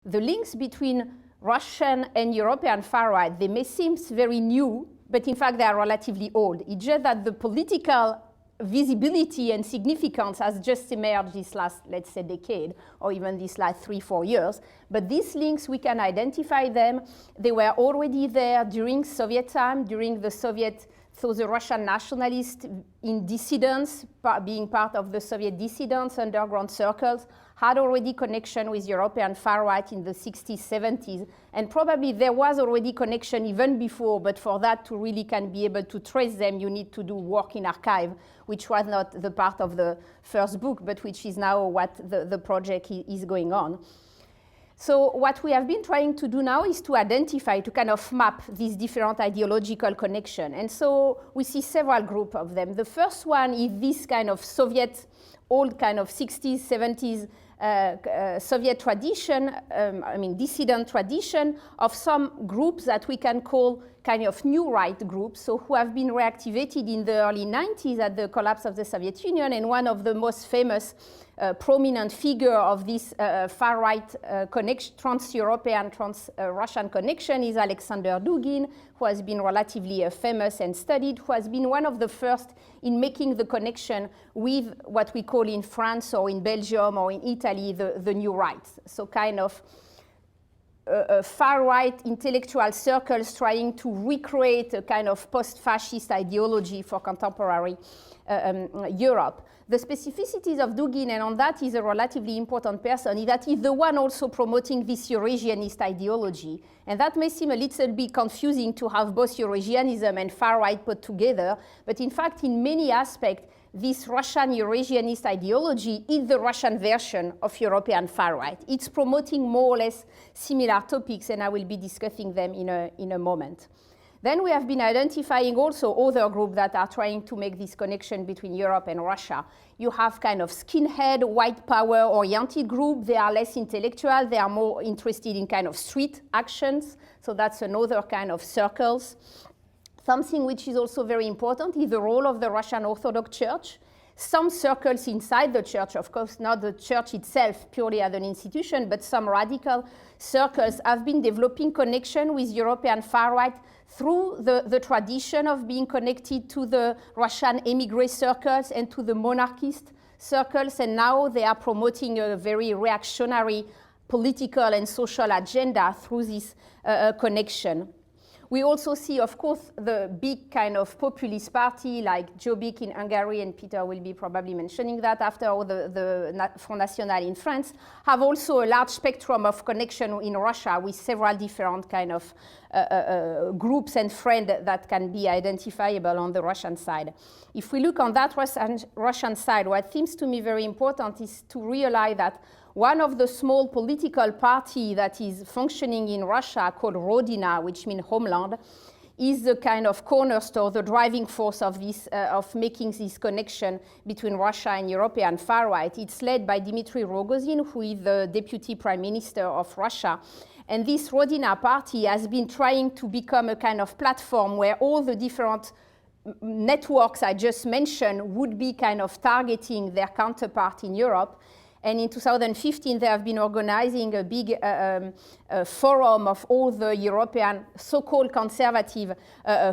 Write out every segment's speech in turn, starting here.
the links between Russian and European far-right, they may seem very new, but in fact they are relatively old. It's just that the political visibility and significance has just emerged this last, let's say, decade, or even this last 3-4 years. But these links, we can identify them. They were already there during Soviet time, during the Soviet, so the Russian nationalists in dissidence, being part of the Soviet dissidents, underground circles, had already connection with European far-right in the 60s, 70s, and probably there was already connection even before, but for that to really can be able to trace them, you need to do work in archive, which was not the part of the first book, but which is now what the project is going on. So what we have been trying to do now is to identify, to kind of map these different ideological connections. And so we see several groups of them. The first one is this kind of Soviet, old kind of 60s, 70s Soviet tradition, dissident tradition of some groups that we can call kind of new right groups, so who have been reactivated in the early 90s at the collapse of the Soviet Union, and one of the most famous prominent figure of this far-right trans-European, trans-Russian connection is Alexander Dugin, who has been relatively famous and studied, who has been one of the first in making the connection with what we call in France or in Belgium or in Italy the new right. So kind of far-right intellectual circles trying to recreate a kind of post-fascist ideology for contemporary Europe. The specificities of Dugin, and on that he's a relatively important person, is that he's the one also promoting this Eurasianist ideology. And that may seem a little bit confusing to have both Eurasianism and far-right put together, but in fact, in many aspects, this Russian Eurasianist ideology is the Russian version of European far-right. It's promoting more or less similar topics, and I will be discussing them in a moment. Then we have been identifying also other groups that are trying to make this connection between Europe and Russia. You have kind of skinhead, white power-oriented group. They are less intellectual. They are more interested in kind of street actions. So that's another kind of circles. Something which is also very important is the role of the Russian Orthodox Church. Some circles inside the church, of course, not the church itself purely as an institution, but some radical circles have been developing connection with European far-right through the tradition of being connected to the Russian emigre circles and to the monarchist circles, and now they are promoting a very reactionary political and social agenda through this connection. We also see, of course, the big kind of populist party like Jobbik in Hungary, and Peter will be probably mentioning that after, or the Front National in France, have also a large spectrum of connection in Russia with several different kind of groups and friends that can be identifiable on the Russian side. If we look on that Russian side, what seems to me very important is to realize that one of the small political parties that is functioning in Russia called Rodina, which means homeland, is the kind of cornerstone, the driving force of this, of making this connection between Russia and European far-right. It's led by Dmitry Rogozin, who is the deputy prime minister of Russia. And this Rodina party has been trying to become a kind of platform where all the different networks I just mentioned would be kind of targeting their counterpart in Europe. And in 2015, they have been organizing a big forum of all the European so-called conservative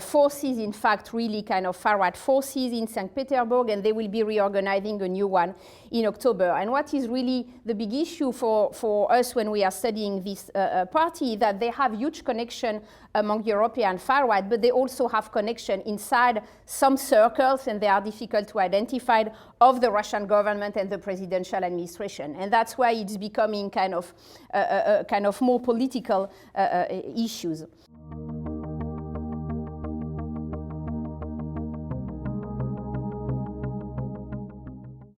forces, in fact, really kind of far-right forces in St. Petersburg, and they will be reorganizing a new one in October. And what is really the big issue for us when we are studying this party is that they have huge connection among European far-right, but they also have connection inside some circles, and they are difficult to identify, of the Russian government and the presidential administration. And that's why it's becoming kind of more political issues.